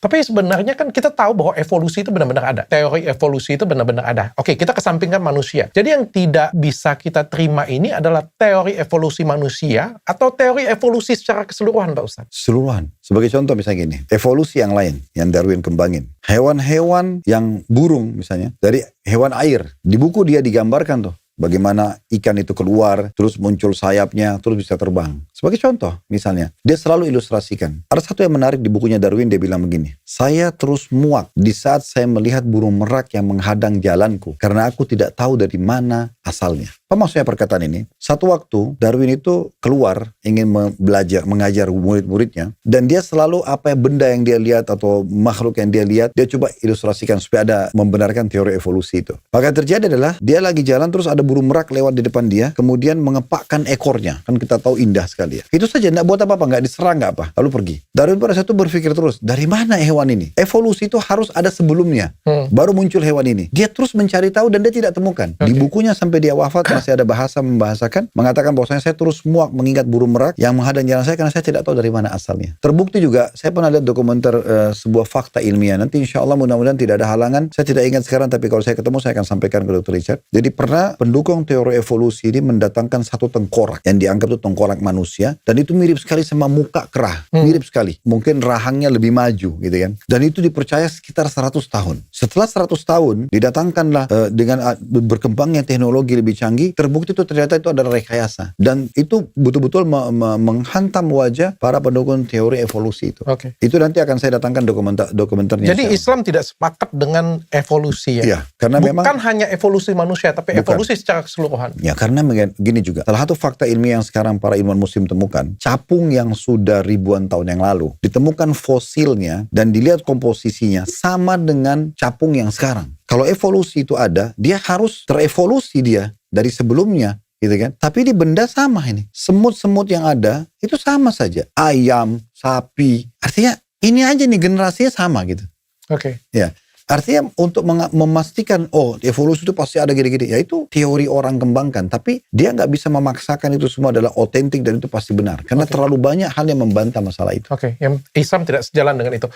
Tapi sebenarnya kan kita tahu bahwa evolusi itu benar-benar ada. Teori evolusi itu benar-benar ada. Oke, kita kesampingkan manusia. Jadi yang tidak bisa kita terima ini adalah teori evolusi manusia atau teori evolusi secara keseluruhan, Pak Ustadz? Keseluruhan. Sebagai contoh misalnya gini, evolusi yang lain yang Darwin kembangin. Hewan-hewan yang burung misalnya, dari hewan air. Di buku dia digambarkan tuh. Bagaimana ikan itu keluar, terus muncul sayapnya, terus bisa terbang. Sebagai contoh, misalnya, dia selalu ilustrasikan. Ada satu yang menarik di bukunya Darwin, dia bilang begini. Saya terus muak di saat saya melihat burung merak yang menghadang jalanku. Karena aku tidak tahu dari mana asalnya. Apa maksudnya perkataan ini? Satu waktu, Darwin itu keluar, ingin belajar, mengajar murid-muridnya. Dan dia selalu apa benda yang dia lihat atau makhluk yang dia lihat, dia coba ilustrasikan supaya ada membenarkan teori evolusi itu. Maka terjadi adalah, dia lagi jalan terus ada burung merak lewat di depan dia, kemudian mengepakkan ekornya. Kan kita tahu indah sekali ya. Itu saja, tidak buat apa-apa, nggak diserang, nggak apa. Lalu pergi. Darwin pada saat itu berpikir terus, dari mana hewan ini? Evolusi itu harus ada sebelumnya. Baru muncul hewan ini. Dia terus mencari tahu dan dia tidak temukan. Di bukunya sampai dia wafat, masih ada bahasa membahasakan, mengatakan bahwasanya saya terus muak mengingat burung merak yang menghadang jalan saya karena saya tidak tahu dari mana asalnya. Terbukti juga, saya pernah lihat dokumenter sebuah fakta ilmiah. Nanti insya Allah mudah-mudahan tidak ada halangan. Saya tidak ingat sekarang, tapi kalau saya ketemu saya akan sampaikan ke Dr. Richard. Jadi pernah pendukung teori evolusi ini mendatangkan satu tengkorak yang dianggap itu tengkorak manusia, dan itu mirip sekali sama muka kerah, mirip sekali. Mungkin rahangnya lebih maju gitu kan. Dan itu dipercaya sekitar 100 tahun. Setelah 100 tahun didatangkanlah dengan berkembangnya teknologi lebih canggih, terbukti itu ternyata itu adalah rekayasa. Dan itu betul-betul menghantam wajah para pendukung teori evolusi itu. Itu nanti akan saya datangkan dokumenternya. Jadi Islam tidak sepakat dengan evolusi ya? Iya, karena bukan hanya evolusi manusia, tapi evolusi secara keseluruhan. Ya, karena gini juga. Salah satu fakta ilmiah yang sekarang para ilmuwan muslim temukan, capung yang sudah ribuan tahun yang lalu, ditemukan fosilnya dan dilihat komposisinya sama dengan capung yang sekarang. Kalau evolusi itu ada, dia harus terevolusi dia dari sebelumnya, gitu kan? Tapi di benda sama ini. Semut-semut yang ada, itu sama saja. Ayam, sapi. Artinya, ini aja nih generasinya sama gitu. Ya. Artinya untuk memastikan, oh evolusi itu pasti ada gini-gini. Ya itu teori orang kembangkan. Tapi dia nggak bisa memaksakan itu semua adalah otentik dan itu pasti benar. Karena terlalu banyak hal yang membantah masalah itu. Yang Islam tidak sejalan dengan itu.